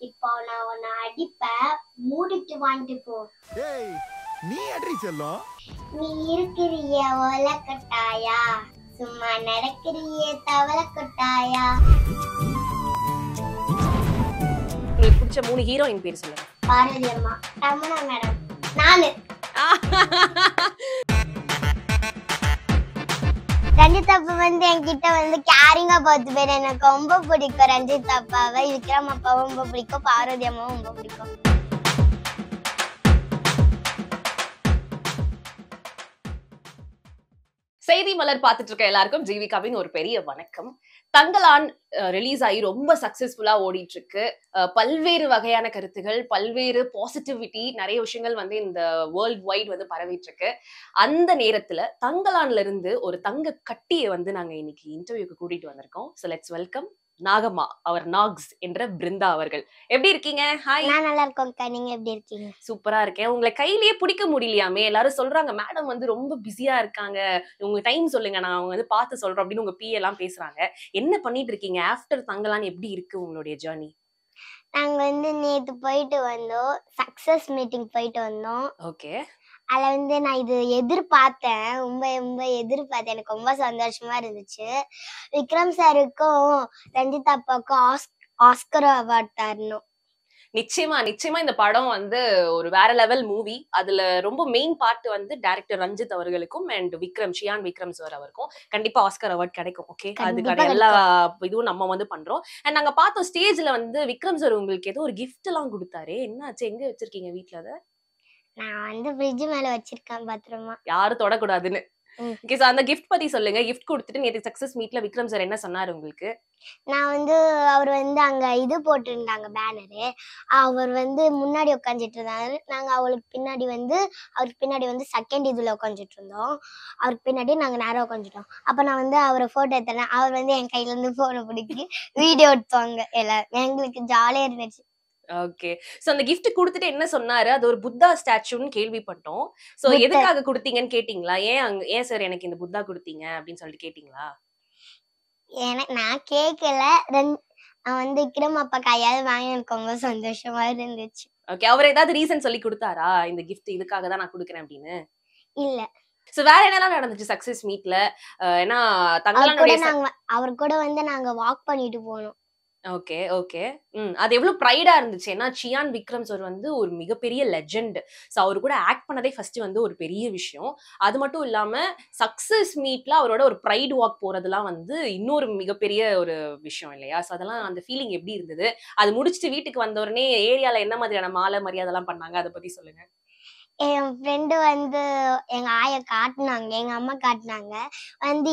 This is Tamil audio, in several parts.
இப்போ நான் உன்னை அடிப்பேன், மூடிட்டு வாங்கிட்டு போ. ஏய் நீ அடி செல்லம். நீ இருக்கிறிய ஒலக்கட்டாயா, சும்மா நடக்கிறிய தவளக்கட்டாயா. உங்களுக்கு பிடிச்ச 3 ஹீரோயின் பேர் சொல்லுங்க. பாரதி அம்மா, ரமணா மேடம், நானு. ரஞ்சித் அப்பா என்கிட்ட கேரிங்கா பார்த்து பேர் எனக்கு ரொம்ப பிடிக்கும். ரஞ்சித் அப்பாவை, விக்ரம் அப்பாவும் ரொம்ப பிடிக்கும், பாரதி அம்மாவும் ரொம்ப பிடிக்கும். செய்தி மலர் பார்த்துட்டு இருக்க எல்லாருக்கும் ஜீவிகாவின் ஒரு பெரிய வணக்கம். தங்கலான் ரிலீஸ் ஆகி ரொம்ப சக்சஸ்ஃபுல்லா ஓடிட்டு இருக்கு. பல்வேறு வகையான கருத்துகள், பல்வேறு பாசிட்டிவிட்டி, நிறைய விஷயங்கள் இந்த வேர்ல்ட் வைட் பரவிட்டு இருக்கு. அந்த நேரத்துல தங்கலான்ல இருந்து ஒரு தங்க கட்டியை நாங்க இன்னைக்கு இன்டர்வியூக்கு கூட்டிட்டு வந்திருக்கோம். சோ லெட்ஸ் வெல்கம் நாகம்மா, அவர் நாக்ஸ் என்ற பிருந்தா அவர்கள். எப்படி இருக்கீங்க? ஹாய். நான் நல்லா இருக்கேன்க்கா, நீங்க எப்படி இருக்கீங்க? சூப்பரா இருக்கேன். உங்களை கையிலேயே பிடிக்க முடியலையாமே, எல்லாரும் சொல்றாங்க மேடம் ரொம்ப பிஸியா இருக்காங்க, உங்க டைம் சொல்லுங்க, நான் அவங்க பார்த்து சொல்றோம் அப்படின்னு உங்க பி எல்லாம் பேசுறாங்க. என்ன பண்ணிட்டு இருக்கீங்க? ஆஃப்டர் தங்கலான் எப்படி இருக்கு உங்களுடைய ஜர்னி? நாங்க நேத்து போயிட்டு வந்தோம், சக்சஸ் மீட்டிங் போயிட்டு வந்தோம். ஓகே. அதுல நான் இது எதிர்பார்த்தேன், ரொம்ப ரொம்ப எதிர்பார்த்தேன். எனக்கு ரொம்ப சந்தோஷமா இருந்துச்சு. விக்ரம் சாருக்கும் ரஞ்சித் அப்பாவுக்கும் ஆஸ்கர் அவார்ட் தரணும். நிச்சயமா நிச்சயமா இந்த படம் ஒரு வேற லெவல் மூவி. அதுல ரொம்ப மெயின் பார்ட் டைரக்டர் ரஞ்சித் அவர்களுக்கும் அண்ட் சியான் விக்ரம் சார் அவருக்கும் கண்டிப்பா ஆஸ்கர் அவார்ட் கிடைக்கும். ஓகே, அதுக்கான எல்லா இதுவும் நம்ம பண்றோம். அண்ட் நாங்க பார்த்தோம் ஸ்டேஜ்ல விக்ரம் சார் உங்களுக்கு ஏதோ ஒரு கிஃப்ட் எல்லாம் கொடுத்தாரு. என்னாச்சு? எங்க வச்சிருக்கீங்க வீட்டுல? அதை நான் ஃப்ரிட்ஜ் மேல வச்சிருக்கேன் பத்திரமா, யாரும் தொடக்கூடாதுன்னு. ஓகே, சோ அந்த கிஃப்ட் பத்தி சொல்லுங்க. கிஃப்ட் கொடுத்துட்டு நேத்து சக்சஸ் மீட்ல விக்ரம் சார் என்ன சொன்னாரு உங்களுக்கு? நான் அவர் அங்க இது போட்டிருந்தாங்க பேனரு. அவர் முன்னாடி உட்காந்துட்டு இருந்தாரு. நாங்க அவருக்கு பின்னாடி அவருக்கு பின்னாடி செகண்ட் இதுல உட்காந்துட்டு இருந்தோம். அவருக்கு பின்னாடி நாங்க நேரம் உட்காந்துட்டோம். அப்ப நான் அவரை போட்டோ எடுத்தேன். அவர் என் கையில இருந்து போனை பிடிக்கி வீடியோ எடுத்தாங்க. எல்லாரும் எங்களுக்கு ஜாலியா இருந்துச்சு. ஓகே, சோ அந்த கிஃப்ட் கொடுத்துட்டு என்ன சொன்னாரு? அது ஒரு புத்தா ஸ்டாச்சுன்னு கேள்விப்பட்டோம். சோ எதுக்காக கொடுத்தீங்கன்னு கேட்டீங்களா? ஏன் சார் எனக்கு இந்த புத்தா கொடுத்தீங்க அப்படின்னு சொல்லிட்டு கேட்டீங்களா? நான் கேட்கல. விக்ரம் அப்பா கையால வாங்கி எனக்கு ரொம்ப சந்தோஷமா இருந்துச்சு. ஓகே, அவர் ஏதாவது ரீசன் சொல்லி கொடுத்தாரா இந்த கிஃப்ட் இதுக்காக தான் நான் கொடுக்குறேன் அப்படின்னு? இல்ல. சோ வேற என்னலாம் நடந்துச்சு சக்சஸ் மீட்ல? ஏன்னா அவர் கூட நாங்க வாக் பண்ணிட்டு போனோம். Okay okay. அது எவ்வளவு ப்ரைடா இருந்துச்சு. ஏன்னா சியான் விக்ரம் சார் ஒரு மிகப்பெரிய லெஜெண்ட். சோ அவரு கூட ஆக்ட் பண்ணதே ஃபர்ஸ்ட் ஒரு பெரிய விஷயம். அது மட்டும் இல்லாம சக்சஸ் மீட்ல அவரோட ஒரு ப்ரைட் வாக் போறதெல்லாம் இன்னொரு மிகப்பெரிய ஒரு விஷயம் இல்லையா? சோ அதெல்லாம் அந்த ஃபீலிங் எப்படி இருந்தது? அது முடிச்சுட்டு வீட்டுக்கு வந்த உடனே ஏரியால என்ன மாதிரியான மாலை மரியாதை எல்லாம் பண்ணாங்க, அதை பத்தி சொல்லுங்க. என் ஃப்ரெண்டு எங்க ஆயா காட்டினாங்க, எங்க அம்மா காட்டினாங்க.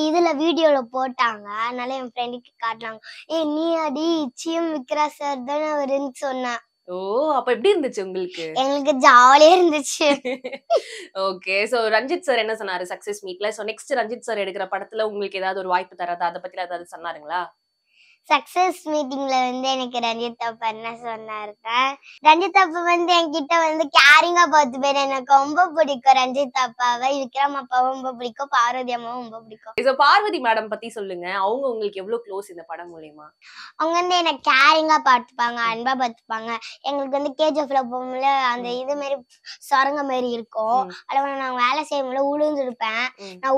இதுல வீடியோல போட்டாங்க. அதனால என் ஃப்ரெண்டுக்கு காட்டினாங்க. நீ அடி சிஎம் விக்ரா சார் தானே வருன்னு சொன்னேன். ஓ, அப்ப எப்படி இருந்துச்சு உங்களுக்கு? எங்களுக்கு ஜாலியா இருந்துச்சு. ஓகே, சோ ரஞ்சித் சார் என்ன சொன்னாரு சக்சஸ் மீட்ல? சோ நெக்ஸ்ட் ரஞ்சித் சார் எடுக்கிற படத்துல உங்களுக்கு ஏதாவது ஒரு வாய்ப்பு தராதா, அதை பத்தி ஏதாவது சொன்னாருங்களா? சக்சஸ் மீட்டிங்ல எனக்கு ரஞ்சித் அப்பா என்ன சொன்னாருன்னா, ரஞ்சித் அப்பா என்கிட்ட கேரிங்கா பார்த்து பேர் எனக்கு ரொம்ப பிடிக்கும். ரஞ்சித் அப்பாவை, விக்ரம் அப்பாவும் ரொம்ப பிடிக்கும், பாரதி அம்மாவும் ரொம்ப பிடிக்கும். பார்வதி மேடம் பத்தி சொல்லுங்க. அவங்க உங்களுக்கு எவ்வளவு க்ளோஸ் இந்த படம் மூலமா? அவங்க எனக்கு கேரிங்கா பார்த்துப்பாங்க, அன்பா பார்த்துப்பாங்க. எங்களுக்கு கேஜிஎஃப்ல போகும்போது அந்த இது மாதிரி சொரங்க மாதிரி இருக்கும். அதுல நான் வேலை செய்யும்போது உளுந்துருப்பேன், நான்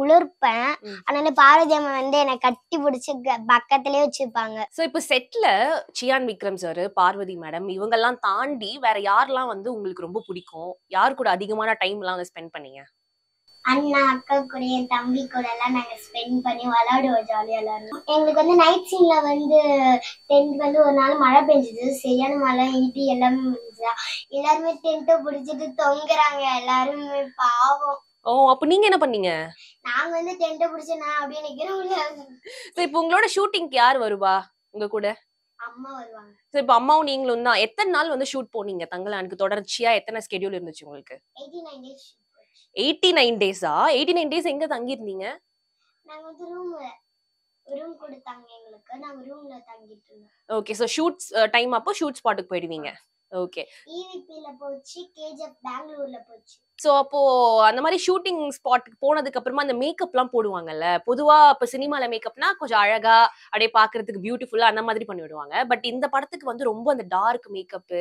உளுர்ப்பேன். அதனால பாரதி அம்மா என்னை கட்டி பிடிச்சு பக்கத்திலே வச்சிருப்பாங்க. சோ இப்ப செட்ல சியான் விக்ரம் சார், பார்வதி மேடம் இவங்க எல்லாம் தாண்டி வேற யாரெல்லாம் உங்களுக்கு ரொம்ப பிடிக்கும்? யார் கூட அதிகமான டைம் எல்லாம் ஸ்பெண்ட் பண்ணீங்க? அண்ணா, அக்கா கூட, என் தம்பி கூட எல்லாம் நாங்க ஸ்பெண்ட் பண்ணி விளையாடுவோம் ஜாலியா எல்லாரும். எங்களுக்கு நைட் சீன்ல டென்ட் ஒரு நாள் மழை பெஞ்சது, சரியான மழை, இடி எல்லாமே இருந்துச்சா. எல்லாருமே டென்ட்டை பிடிச்சிட்டு தொங்குறாங்க எல்லாருமே, பாவம். ஓ, அப்ப நீங்க என்ன பண்ணீங்க? நாங்க டென்ட்டை பிடிச்சு நான் அப்படியே நிக்கிறேன். இப்ப உங்களோட ஷூட்டிங்க்கு யார் வருவா உங்க கூட? அம்மா வருவாங்க. சோ இப்ப அம்மாவும் நீங்களும் தான். எத்தனை நாள் ஷூட் போனீங்க தங்கலானுக்கு? தொடர்ச்சியா எத்தனை ஸ்கெடியூல் இருந்துச்சு உங்களுக்கு? 89 days. 89 டேஸா? 89 டேஸ் எங்க தங்கி இருந்தீங்க? நாங்க ரூம் கொடுத்தாங்க எங்களுக்கு, நாங்க ரூம்ல தங்கிட்டு இருந்தோம். ஓகே, சோ ஷூட்ஸ் டைம் அப்போ ஷூட் ஸ்பாட்டுக்கு போயிடுவீங்க. ஓகே. EVP-ல போச்சு, KGF பெங்களூர்ல போச்சு. சோ அப்போ அந்த மாதிரி ஷூட்டிங் ஸ்பாட்டுக்கு போனதுக்கு அப்புறமா அந்த மேக்கப்லாம் போடுவாங்கல்ல. பொதுவா இப்ப சினிமால மேக்கப்னா கொஞ்சம் அழகா அப்படியே பார்க்கிறதுக்கு பியூட்டிஃபுல்லா அந்த மாதிரி பண்ணி விடுவாங்க. பட் இந்த படத்துக்கு வந்து ரொம்ப அந்த டார்க் மேக்கப்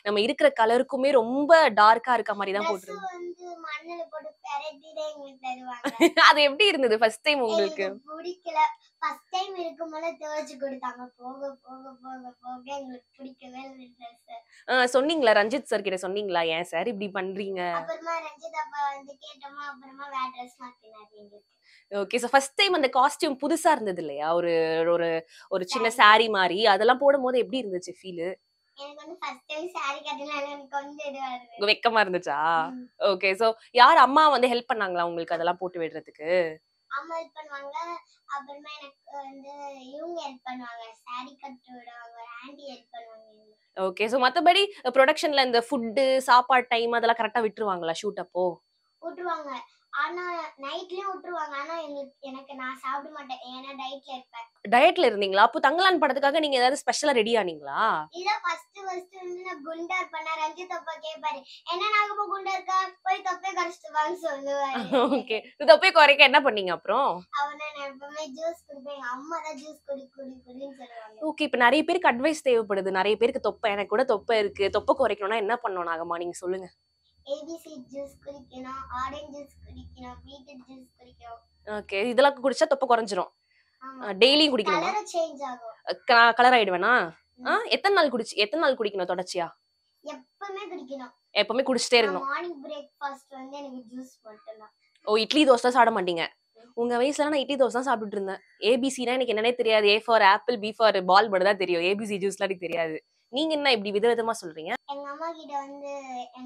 நம்ம இருக்கிற கலருக்குமே ரொம்ப டார்க்கா இருக்க மாதிரி தான் ட்ரெஸ் போட்டுருந்தாங்க. வந்து மண்ணுல போட்டு பெரட்டிதான் எங்களுக்கு தருவாங்க. அது எப்படி இருந்தது ஃபர்ஸ்ட் டைம் உங்களுக்கு? எங்களுக்கு பிடிக்கல. ஃபர்ஸ்ட் டைம் இருக்கும்போது துவைச்சு கொடுத்தாங்க. போக போக போக போக எங்களுக்கு பிடிக்கவே இல்லை ட்ரெஸ். சொன்னீங்களா ரஞ்சித் சார் கிட்ட சொன்னீங்களா ஏன் சார் இப்படி பண்றீங்க? அப்புறமா ரஞ்சித் அப்பா வந்து கேட்டோமா, அப்புறமா வேற ட்ரெஸ் மாத்தினாரு எங்களுக்கு. ஓகே. சோ ஃபர்ஸ்ட் டைம் அந்த காஸ்டியூம் புதுசா இருந்தது இல்லையா? ஒரு ஒரு ஒரு சின்ன Saree. சாரி மாதிரி அதெல்லாம் போடும்போது எப்படி இருந்துச்சு ஃபீல்? எனக்கு வந்து ஃபர்ஸ்ட் டைம் சாரி கட்டினால எனக்கு கொஞ்சம் இதுவா இருந்தது. வெக்கமா இருந்துச்சா? ம். ஓகே. சோ யார் அம்மா வந்து ஹெல்ப் பண்ணாங்களா உங்களுக்கு அதெல்லாம் போட்டு விடுறதுக்கு? அம்மா ஹெல்ப் பண்ணுவாங்க. அப்புறமா எனக்கு வந்து இவங்க ஹெல்ப் பண்ணுவாங்க. சாரி கட்டு விடுவாங்க. ஒரு ஆன்ட்டி ஹெல்ப் பண்ணுவாங்க எங்களுக்கு. ஓகே. சோ மத்தபடி ப்ரொடக்ஷன்ல இந்த ஃபுட், சாப்பாடு டைம் அதெல்லாம் கரெக்ட்டா விட்டுருவாங்களா ஷூட் அப்போ? விட்டுருவாங்க. ஆனா நைட்லயும் விட்டுருவாங்க. ஆனா எனக்கு நான் சாப்பிட மாட்டேன். ஏன்னா டயட்ல இருப்பேன். டயட்ல இருந்தீங்களா? அப்போ தங்கலான் படத்துக்காக நீங்க ஏதாவது ஸ்பெஷலா ரெடி ஆனீங்களா? இதான் ஃபர்ஸ்ட் வந்து நான் குண்டா இருப்பேன். ரஞ்சித் அப்பா கேட்பாரு, என்ன நாகமா குண்டா இருக்கா? போய் தொப்பை கரைச்சிட்டு வான்னு சொல்லுவாரு. ஓகே. தொப்பை குறைக்க என்ன பண்ணீங்க அப்புறம்? அவனை நான் எப்பவுமே ஜூஸ் குடிப்பேன். எங்க அம்மா தான் ஜூஸ் குடி குடி குடின்னு சொல்லுவாங்க. ஓகே. இப்ப நெறைய பேருக்கு அட்வைஸ் தேவைப்படுது. நெறைய பேருக்கு தொப்பை எனக்கு கூட தொப்பை இருக்கு. தொப்பை குறைக்கணும்னா என்ன பண்ணணும் நாகம்மா? நீங்க சொல்லுங்க. ABC ஜூஸ் குடிக்கணும், ஆரஞ்சு ஜூஸ் குடிக்கணும், பீட்ரூட் ஜூஸ் குடிக்கணும். ஓகே. இதெல்லாம் குடிச்சா தொப்பை குறைஞ்சிரும். ஆமா. டெய்லியும் குடிக்கணுமா? கலர் சேஞ்ச் ஆகும். கலர் ஆயிடுவேனா? எத்தன நாள் குடிக்கணும் தொடர்ச்சியா? எப்பவுமே குடிக்கணும். எப்பவுமே குடிச்சிட்டே இருக்கணும். மார்னிங் பிரேக்ஃபாஸ்ட் வந்து எனக்கு ஜூஸ் மட்டும் தான். ஓ, இட்லி தோசை சாப்பிட மாட்டீங்க? உங்க வயசுல நான் இட்லி தோசை தான் சாப்பிட்டுட்டு இருந்தேன். ஏபிசினா எனக்கு என்னன்னே தெரியாது. A for apple, B for ball மட்டும் தான் தெரியும். ஏபிசி ஜூஸ்லாம் எனக்கு தெரியாது. நீங்க என்ன இப்படி விதவிதமா சொல்றீங்க? எங்க அம்மா கிட்ட வந்து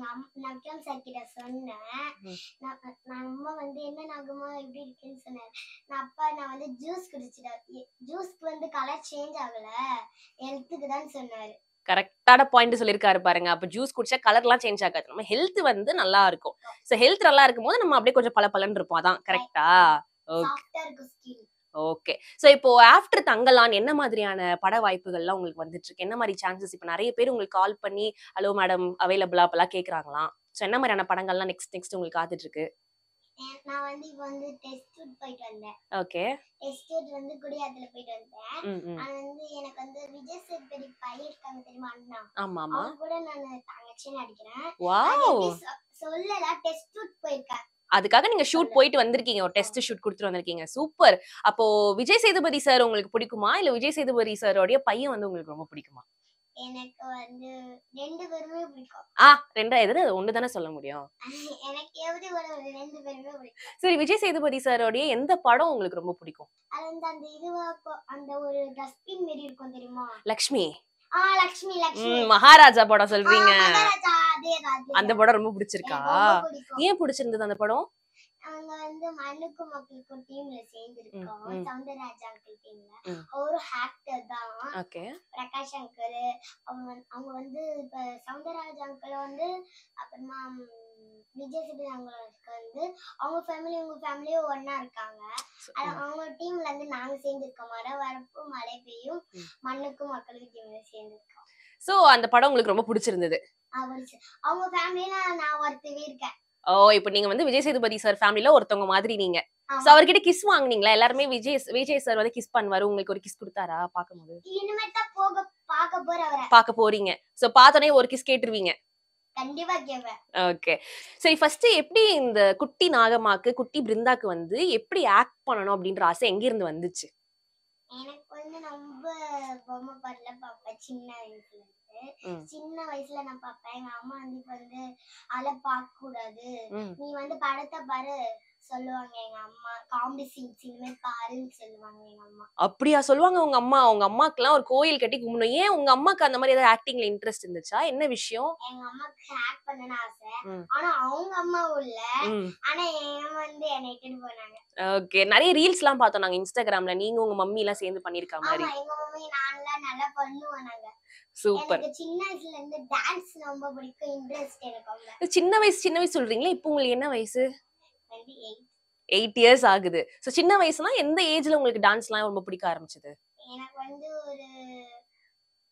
நான் விக்ரம் சார் கிட்ட சொன்னேன். நான் அம்மா வந்து என்ன நாகமா எப்படி இருக்குன்னு சொன்னேன். நான் வந்து ஜூஸ் குடிச்சிட்டேன். ஜூஸ்க்கு வந்து கலர் சேஞ்ச் ஆகல, ஹெல்த்துக்கு தான் சொன்னாரு. கரெக்டான பாயிண்ட் சொல்லிருக்காரு பாருங்க. அப்ப ஜூஸ் குடிச்சா கலர்லாம் சேஞ்ச் ஆகாது. நம்ம ஹெல்த் வந்து நல்லா இருக்கும். சோ ஹெல்த் நல்லா இருக்கும்போது நம்ம அப்படியே கொஞ்சம் பளபளன்னு இருப்போம். அதான் கரெக்ட்டா? சாஃப்ட்டா இருக்கும் ஸ்கின். ஓகே. சோ இப்போ ஆஃப்டர் தங்கலான் என்ன மாதிரியான பட வாய்ப்புகள்லாம் உங்களுக்கு வந்துட்டு இருக்கு? என்ன மாதிரி சான்சஸ்? இப்ப நெறைய பேர் உங்களுக்கு கால் பண்ணி ஹலோ மேடம் அவைலபிளா அப்பலாம் கேக்குறாங்களாம். சோ என்ன மாதிரியான படங்கள்லாம் நெக்ஸ்ட் உங்களுக்கு காத்துட்டு இருக்கு? நான் வந்து இப்போ வந்து டெஸ்ட் ஷூட் போயிட்டு வந்தேன். ஓகே. டெஸ்ட் ஷூட் வந்து குடியாத்துல போயிட்டு வந்தேன். அது வந்து எனக்கு வந்து விஜய் சேதுபதி பையன் இருக்காங்க தெரியுமா, அண்ணா? ஆமா ஆமா. அவங்க கூட நான் தங்கச்சி நடிக்கிறேன். வாவ். சொல்லல, டெஸ்ட் ஷூட் போயிருக்கேன். அதுக்காக நீங்க ஷூட் போயிட்டு வந்திருக்கீங்க. ஒரு டெஸ்ட் ஷூட் குடுத்துட்டு வந்திருக்கீங்க. சூப்பர். அப்போ விஜய் சேதுபதி சார் உங்களுக்கு பிடிக்குமா? இல்ல விஜய் சேதுபதி சாரோட பையன் வந்து உங்களுக்கு ரொம்ப பிடிக்குமா? எனக்கு வந்து 2 பேருமே பிடிக்கும். எது ஒண்ணு தானே சொல்ல முடியும். எனக்கு எப்படி ஒரு 2 பேருமே பிடிக்கும். சரி, விஜய் சேதுபதி சாரோட எந்த படம் உங்களுக்கு ரொம்ப பிடிக்கும்? அது வந்து அந்த இதுவா அந்த ஒரு டஸ்ட்பின் மாரி இருக்கும் தெரியுமா? லக்ஷ்மி. லக்ஷ்மி லக்ஷ்மி. மகாராஜா படம் சொல்றீங்க. மகாராஜா, அதேதான். அந்த படம் ரொம்ப பிடிச்சிருக்கா? எனக்கு ரொம்ப பிடிக்கும். ஏன் பிடிச்சிருந்தது அந்த படம்? நாங்க வந்து மண்ணுக்கும் மக்களுக்கும் டீம்ல சேர்ந்திருக்கோம். ம். சௌந்தரராஜ் அங்கிள் டீம்ல. ம். ஒரு ஆக்டர் தான். ஓகே. பிரகாஷ் அங்கிள். அவங்க வந்து இப்ப சௌந்தரராஜ் அங்கிள் வந்து அப்புறமா விஜய் சேதுபதி அங்கிளுக்கு வந்து அவங்க ஃபேமிலி உங்க ஃபேமிலியும் ஒண்ணா இருக்காங்க. அவங்க டீம்ல இருந்து நாங்க சேர்ந்திருக்கோம். மழை வரப்பு மழை பெய்யும் மண்ணுக்கும் மக்களுக்கும் டீம்ல சேர்ந்திருக்கோம். சோ அந்த படம் உங்களுக்கு ரொம்ப பிடிச்சிருந்தது? அவங்க ஃபேமிலில நான் ஒருத்தவே இருக்கேன். ஓ, இப்போ நீங்க வந்து விஜய் சேதுபதி சார் ஃபேமிலில ஒருத்தவங்க மாதிரி நீங்க. சோ அவர்கிட்ட கிஸ் வாங்குனீங்களா? எல்லாருமே விஜய் சார் வந்து கிஸ் பண்ணுவாரு. உங்களுக்கு ஒரு கிஸ் கொடுத்தாரா பாக்கும்போது? இனிமே தான் பாக்க போறீங்க. சோ பார்த்தனே ஒரு கிஸ் கேட்டுருவீங்க. கண்டிப்பா கேப்பேன். ஓகே. சரி, ஃபர்ஸ்ட் எப்படி இந்த குட்டி நாகம்மாக்கு, குட்டி பிருந்தாக்கு வந்து எப்படி ஆக்ட் பண்ணணும் அப்படின்ற ஆசை எங்க இருந்து வந்துச்சு? எனக்கு வந்து ரொம்ப பொம்மை படல பாப்பேன் சின்ன வயசுல இருந்து. சின்ன வயசுல நான் பாப்பேன். எங்க அம்மா வந்து இப்ப வந்து பார்க்க கூடாது, நீ வந்து படத்தை பாரு சொல்லுவாங்க எங்க அம்மா. காமெடி சீன்ஸ் இனிமே பாருன்னு சொல்லுவாங்க எங்க அம்மா. அப்படியா சொல்லுவாங்க உங்க அம்மா? உங்க அம்மாக்குலாம் ஒரு கோயில் கட்டி கும்பிடணும். ஏன் உங்க அம்மாக்கு அந்த மாதிரி ஏதாவது ஆக்டிங்ல இன்ட்ரெஸ்ட் இருந்துச்சா? என்ன விஷயம்? எங்க அம்மாக்கு ஆக்ட் பண்ணனும் ஆசை. ஆனா அவங்க அம்மா இல்ல. ஆனா என் வந்து என்னை இட்டுட்டு போனாங்க. ஓகே. நிறைய ரீல்ஸ்லாம் பார்த்தோம் நாங்க இன்ஸ்டாகிராம்ல. நீங்க உங்க மம்மி எல்லாம் சேர்ந்து பண்ணிருக்க மாதிரி. ஆமா, எங்க மம்மி நான்லாம் நல்லா பண்ணுவாங்க. சூப்பர். எனக்கு சின்ன வயசுல இருந்து டான்ஸ் ரொம்ப பிடிக்கும். இன்ட்ரெஸ்ட் எனக்கு. சின்ன வயசு சொல்றீங்களா? இப்போ உங்களுக்கு என்ன வயசு? 8 இயர்ஸ் ஆகுது. சோ சின்ன வயசுனா எந்த ஏஜ்ல உங்களுக்கு டான்ஸ்லாம் ரொம்ப பிடிக்க ஆரம்பிச்சது? எனக்கு வந்து ஒரு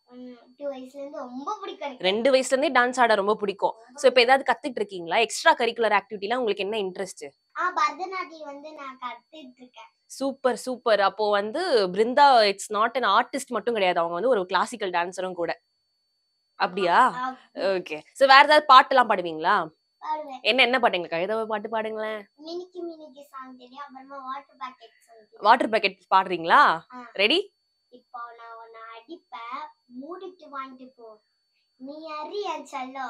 2 வயசுல இருந்து ரொம்ப பிடிக்கும் எனக்கு. 2 வயசுல இருந்தே டான்ஸ் ஆட ரொம்ப பிடிக்கும். சோ இப்ப ஏதாவது கத்துட்டு இருக்கீங்களா? எக்ஸ்ட்ரா கரிக்குலர் ஆக்டிவிட்டில உங்களுக்கு என்ன இன்ட்ரெஸ்ட்? பரதநாட்டியம் வந்து நான் கத்துட்டு இருக்கேன். Super super. அப்போ வந்து Brinda it's not an artist மட்டும் கிடையாது. அவங்க வந்து ஒரு கிளாசிக்கல் டான்சரும் கூட. அப்படியா? ஓகே. சோ வேற ஏதாவது பாட்டுலாம் பாடுவீங்களா? பாடுவேன். என்ன பாட்டுங்க? ஏதோ ஒரு பாட்டு பாடுங்களேன். மினிக்கி மினிக்கி சாங் தெரியும். அப்புறமா water packet song. Water packet பாடுறீங்களா? ரெடி? இப்போ நான் உன்னை அடிப்பேன், மூடிட்டு வாங்கிட்டு போ. நீ அறிய சொல்லோ,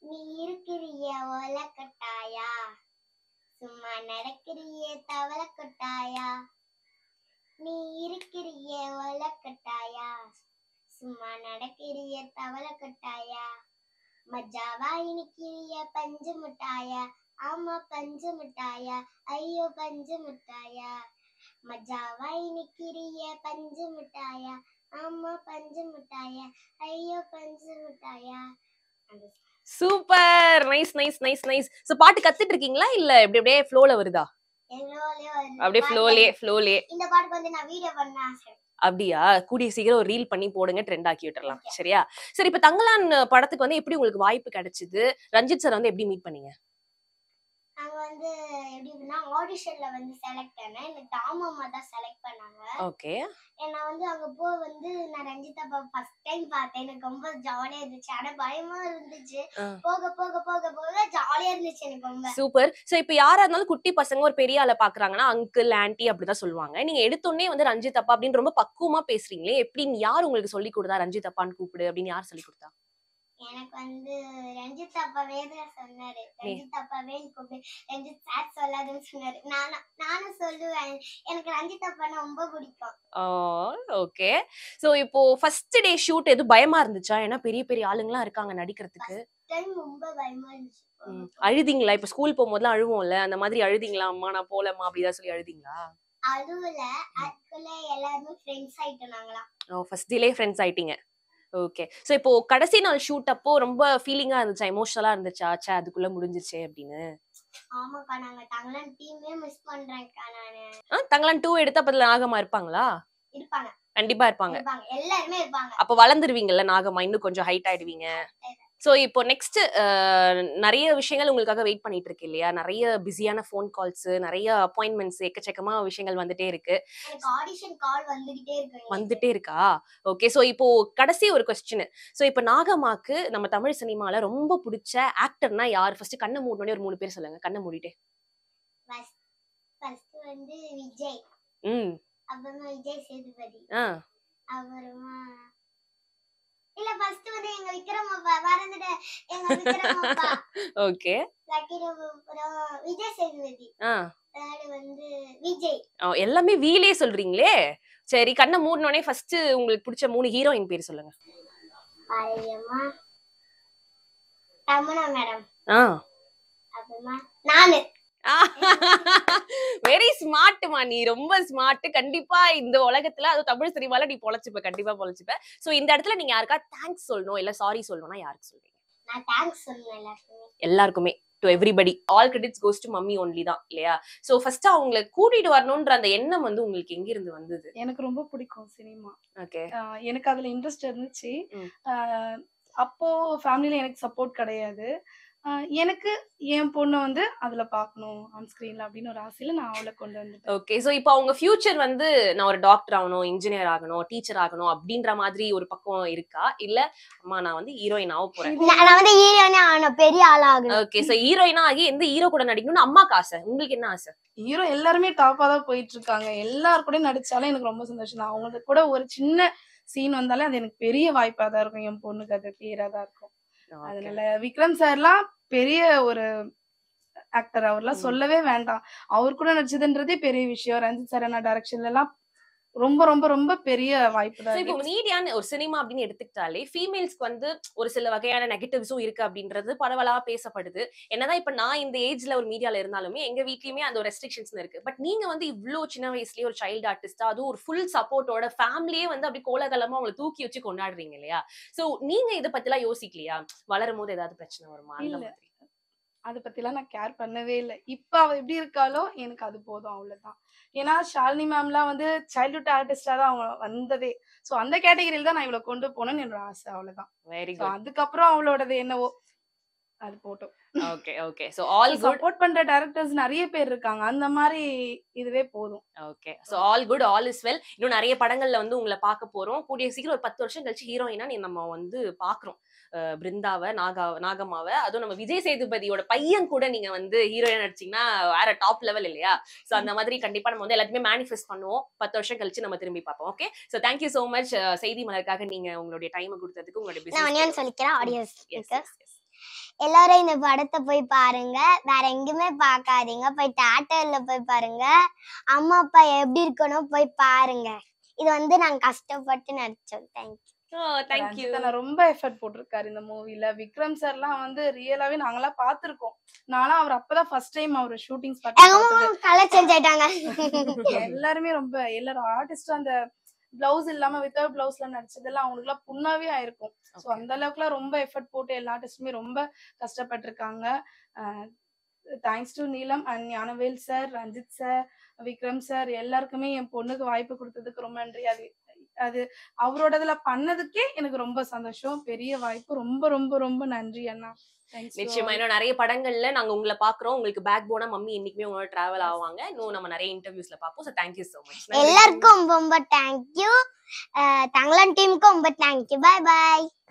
நீ இருக்கிறிய ஒலக்கட்டாயா, சும்மா நடக்கிறிய தவள கொட்டாயா, நீ இருக்கிறிய ஒலக்கட்டாயா, சும்மா நடக்கிறிய தவள கொட்டாயா, மஜாவா இனிக்கிறிய பஞ்சு மிட்டாயா, ஆமா பஞ்சு மிட்டாயா, ஐயோ பஞ்சு மிட்டாயா, மஜாவா இனிக்கிறிய பஞ்சு மிட்டாயா, ஆமா பஞ்சு மிட்டாயா, ஐயோ பஞ்சு மிட்டாயா. Super. Nice nice nice nice. So பாட்டு கத்துட்டு இருக்கீங்களா இல்ல அப்படியே ஃப்ளோல வருதா? அப்படியே ஃப்ளோலே. இந்த பாட்டுக்கு வந்து நான் வீடியோ பண்ண ஆசை. அப்படியா? கூடிய சீக்கிரம் ஒரு ரீல் பண்ணி போடுங்க, ட்ரெண்ட் ஆக்கி விட்டுறலாம். சரியா? சரி, இப்ப தங்கலான் படத்துக்கு வந்து எப்படி உங்களுக்கு வாய்ப்பு கிடைச்சது? ரஞ்சித் சார் வந்து எப்படி மீட் பண்ணீங்க? நாங்க வந்து எப்படின்னா ஆடிஷன்ல வந்து செலக்ட் ஆனேன். எனக்கு தாமாமா தான் செலக்ட் பண்ணாங்க. ஓகே. நான் வந்து அங்க போய் வந்து நான் ரஞ்சித் அப்பா ஃபர்ஸ்ட் டைம் பார்த்தேன். எனக்கு ரொம்ப ஜாலியா இருந்துச்சு. ஆனா பயமா இருந்துச்சு. போக போக போக போக ஜாலியா இருந்துச்சு எனக்கு ரொம்ப. சூப்பர். சோ இப்ப யாரா இருந்தாலும் குட்டி பசங்க ஒரு பெரிய ஆளை பாக்குறாங்கன்னா அங்கிள் ஆன்ட்டி அப்படிதான் சொல்லுவாங்க. நீங்க எடுத்தோடனே வந்து ரஞ்சித் அப்பா அப்படின்னு ரொம்ப பக்குவமா பேசுறீங்களே, எப்படி யார் உங்களுக்கு சொல்லி கொடுத்தா ரஞ்சித் அப்பான்னு கூப்பிடு அப்படின்னு யார் சொல்லி கொடுத்தா? எனக்கு வந்து ரஞ்சித் அப்பாவே தான் சொன்னாரு. ரஞ்சித் அப்பாவே கூப்பிடு, ரஞ்சித் சார் சொல்லாதுன்னு சொன்னாரு. நானும் சொல்லுவேன். எனக்கு ரஞ்சித் அப்பானா ரொம்ப பிடிக்கும். ஓகே. சோ இப்போ ஃபர்ஸ்ட் டே ஷூட் எது பயமா இருந்துச்சா? ஏன்னா பெரிய பெரிய ஆளுங்களா இருக்காங்க நடிக்கிறதுக்கு. டைம் ரொம்ப பயமா இருந்துச்சு. அழுதீங்களா? இப்ப ஸ்கூல் போகும்போதெல்லாம் அழுவோம்ல, அந்த மாதிரி அழுதீங்களா? அம்மா நான் போலம்மா அப்படிதான் சொல்லி அழுதீங்களா? அழுவல. அதுக்குள்ள எல்லாரும் ஃப்ரெண்ட்ஸ் ஆயிட்டோம் நாங்களாம். ஃபர்ஸ்ட் டேலே ஃப்ரெண்ட்ஸ் ஆயிட்டீங்க. ஓகே. சோ இப்போ கடைசி நாள் ஷூட் அப்போ ரொம்ப ஃபீலிங்கா இருந்துச்சா? எமோஷனலா இருந்துச்சா? ச்சே அதுக்குள்ள முடிஞ்சிருச்சே அப்படின்னு. ஆமாக்கா, நாங்க தங்கலான் டீமே மிஸ் பண்றேன்க்கா நானு. தங்கலான் 2 எடுத்தா பதில நாகமா இருப்பாங்களா? இருப்பாங்க. கண்டிப்பா இருப்பாங்க. எல்லாருமே இருப்பாங்க. அப்ப வளர்ந்துருவீங்கல்ல நாகமா, இன்னும் கொஞ்சம் ஹைட் ஆயிடுவீங்க. சோ இப்போ நெக்ஸ்ட் நிறைய விஷயங்கள் உங்களுக்காக வெயிட் பண்ணிட்டு இருக்கு இல்லையா? நிறைய பிஸியான ஃபோன் கால்ஸ், நிறைய அப்பாயின்ட்மெண்ட்ஸ், எக்கச்சக்கமா விஷயங்கள் வந்துட்டே இருக்கு. எனக்கு ஆடிஷன் கால் வந்துட்டே இருக்கா? ஓகே. சோ இப்போ கடைசி ஒரு क्वेश्चन. சோ இப்போ நாகமாக்கு நம்ம தமிழ் சினிமால ரொம்ப பிடிச்ச ஆக்டர்னா யார்? ஃபர்ஸ்ட் கண்ணை மூடுனே ஒரு 3 பேர் சொல்லுங்க. கண்ணை மூடிட்டே. ஃபர்ஸ்ட் வந்து விஜய். அப்புறமா விஜய் சேதுபதி. அப்புறமா இல்ல ஃபர்ஸ்ட் வந்து எங்க விக்ரம் அப்பா வரந்துட்ட. எங்க விக்ரம் அப்பா. ஓகே. செகண்ட் அப்புறம் விஜய் சேதுபதி. தேர்ட் வந்து விஜய். எல்லாமே வீலே சொல்றீங்களே. சரி, கண்ணை மூடுனோனே ஃபர்ஸ்ட் உங்களுக்கு பிடிச்ச 3 ஹீரோயின் பேர் சொல்லுங்க. பாரியம்மா, தமனா மேடம். அப்புறமா நானு. வெரி ஸ்மார்ட்மா, நீ ரொம்ப ஸ்மார்ட். கண்டிப்பா இந்த உலகத்துல அது தமிழ் சினிமால நீ பொழைச்சுப்ப, கண்டிப்பா பொழைச்சுப்ப. சோ இந்த இடத்துல நீங்க யாருக்கா தேங்க்ஸ் சொல்லணும் இல்ல சாரி சொல்லணும்னா யாருக்கு சொல்றீங்க? நான் தேங்க்ஸ் சொல்றேன் எல்லாருக்குமே. To everybody. All credits goes to mummy only தான் இல்லையா? சோ ஃபர்ஸ்ட் அவங்களை கூட்டிட்டு வரணும்ன்ற அந்த எண்ணம் வந்து உங்களுக்கு எங்க இருந்து வந்தது? எனக்கு ரொம்ப பிடிக்கும் சினிமா. ஓகே. எனக்கு அதுல இன்ட்ரெஸ்ட் இருந்துச்சு. அப்போ ஃபேமிலில எனக்கு சப்போர்ட் கிடையாது. எனக்கு என் பொண்ணு வந்து அதுல பாக்கணும் ஆன் ஸ்கிரீன்ல அப்படின்னு ஒரு ஆசையில நான் அவளை கொண்டு வந்துட்டேன். ஓகே. சோ இப்போ அவங்க ஃபியூச்சர் வந்து நான் ஒரு டாக்டர் ஆகணும், இன்ஜினியர் ஆகணும், டீச்சர் ஆகணும் அப்படின்ற மாதிரி ஒரு பக்கம் இருக்கா? இல்ல அம்மா நான் வந்து ஹீரோயின் ஆக போறேன், நான் வந்து ஹீரோயினா ஆகணும், பெரிய ஆளா ஆகணும். ஓகே. சோ ஹீரோயினா ஆகி எந்த ஹீரோ கூட நடிக்கணும்னு அம்மாக்கு ஆசை. உங்களுக்கு என்ன ஆசை? ஹீரோ எல்லாருமே டாப்பா தான் போயிட்டு இருக்காங்க. எல்லார் கூட நடிச்சாலும் எனக்கு ரொம்ப சந்தோஷம் தான். அவங்களுக்கு கூட ஒரு சின்ன சீன் வந்தாலே அது எனக்கு பெரிய வாய்ப்பா தான் இருக்கும். என் பொண்ணுக்கு அது பேரா தான் இருக்கும். அதனால விக்ரம் சார்லாம் பெரிய ஒரு ஆக்டர். அவர்லாம் சொல்லவே வேண்டாம். அவர் கூட நடிச்சதுன்றதே பெரிய விஷயம். ரஞ்சித் சார் டைரக்ஷன்ல எல்லாம் ரொம்ப ரொம்ப ரொம்ப பெரிய வாய்ப்பு தான். இப்போ மீடியான்னு ஒரு சினிமா அப்படின்னு எடுத்துக்கிட்டாலே ஃபீமேல்ஸ்க்கு வந்து ஒரு சில வகையான நெகட்டிவ்ஸும் இருக்கு அப்படின்றது பரவலா பேசப்படுது. என்னதான் இப்ப நான் இந்த ஏஜ்ல ஒரு மீடியால இருந்தாலுமே எங்க வீட்லயுமே அந்த ஒரு ரெஸ்ட்ரிக்ஷன்ஸ் இருக்கு. பட் நீங்க வந்து இவ்ளோ சின்ன வயசுலயே ஒரு சைல்டு ஆர்டிஸ்டா, அதுவும் ஒரு ஃபுல் சப்போர்ட்டோட ஃபேமிலியே வந்து அப்படி கோலகலமா அவங்களை தூக்கி வச்சு கொண்டாடுறீங்க இல்லையா? சோ நீங்க இதை பத்தி எல்லாம் யோசிக்கலையா? வளரும் போது ஏதாவது பிரச்சனை வருமா? அந்த மாதிரி அத பத்திலாம் நான் கேர் பண்ணவே இல்ல. இப்ப அவ எப்படி இருக்காளோ எனக்கு அது போதும் அவ்வளவுதான். ஏன்னா ஷாலினி மேம்லாம் வந்து சைல்ட்ஹுட் ஆர்டிஸ்டா தான் அவங்க வந்ததே. சோ அந்த கேட்டகரியில தான் நான் இவள கொண்டு போகணும்னு என்னோட ஆசை அவ்வளவுதான். Very so good. அதுக்கப்புறம் அவளோடது என்னவோ அது போட்டும். Okay okay. So all good. Support பண்ற டைரக்டர்ஸ் நெறைய பேர் இருக்காங்க. அந்த மாரி இதுவே போதும். Okay. So all good, all is well. இன்னும் நிறைய படங்கள்ல வந்து உங்களை பார்க்க போறோம். கூடிய சீக்கிரம் ஒரு 10 வருஷம் கழிச்சு ஹீரோயினா நம்ம வந்து பாக்குறோம். பிருந்தாவ, நாகம்மாவ, அதுவும் நம்ம விஜய் சேதுபதியோட பையன் கூட நீங்க வந்து ஹீரோயினா நடிச்சீங்கன்னா வேற டாப் லெவல் இல்லையா? சோ அந்த மாதிரி கண்டிப்பா நம்ம வந்து எல்லாத்தையுமே மேனிஃபெஸ்ட் பண்ணுவோம். 10 வருஷம் கழிச்சு நம்ம திரும்பி பார்ப்போம். Okay. So thank you so much செய்தி மலருக்காக நீங்க உங்களுடைய டைம் கொடுத்ததுக்கு, உங்களுடைய நான் ஒண்ணே பிசினஸ். சொல்லிக்கிறேன் ஆடியன்ஸ். எஸ். எல்லாரும் இந்த படத்தை போய் பாருங்க, வேற எங்கேயுமே பார்க்காதீங்க, போய் தியேட்டர்ல போய் பாருங்க. அம்மா அப்பா எப்படி இருக்கணும் போய் பாருங்க. இது வந்து நாங்க கஷ்டப்பட்டு நடிச்சோம். தேங்க்யூ. Thank you. ரஞ்சித் அண்ணா ரொம்ப எஃபர்ட் போட்டிருக்காரு இந்த மூவில. விக்ரம் சார்லாம் வந்து ரியலாவே நாங்களாம் பாத்திருக்கோம். நான்லாம் அவர் அப்பதான் ஃபர்ஸ்ட் டைம் அவர் ஷூட்டிங் ஸ்பாட் எங்க அம்மா கலர் சேஞ்ச் ஆயிட்டாங்க. எல்லாருமே ரொம்ப எல்லாரும் ஆர்டிஸ்டும் அந்த பிளவுஸ் இல்லாம வித்தவுட் பிளவுஸ்ல நடிச்சதெல்லாம் அவங்களுக்குலாம் புண்ணாவே ஆயிருக்கும். சோ அந்த அளவுக்குலாம் ரொம்ப எஃபர்ட் போட்டு எல்லா ஆர்டிஸ்டுமே ரொம்ப கஷ்டப்பட்டிருக்காங்க. Thanks to Neelam and Gnanavel sir, Ranjith sir, Vikram sir எல்லாருக்குமே என் பொண்ணுக்கு வாய்ப்பு கொடுத்ததுக்கு ரொம்ப நன்றி. அது அது அவரோடதுல பண்ணதுக்கே எனக்கு ரொம்ப சந்தோஷம். பெரிய வாய்ப்பு. ரொம்ப ரொம்ப ரொம்ப நன்றி அண்ணா. நிச்சயமா இன்னும் நிறைய படங்கள்ல நாங்க உங்களை பாக்குறோம். உங்களுக்கு பேக் போனா மம்மி என்னைக்குமே உங்களோட டிராவல் ஆவாங்க. இன்னும் நம்ம நிறைய இன்டர்வியூஸ்ல பார்ப்போம். So thank you so much. எல்லாருக்கும் ரொம்ப தேங்க்யூ. தங்கலன் டீமுக்கும் ரொம்ப தேங்க்யூ. By by.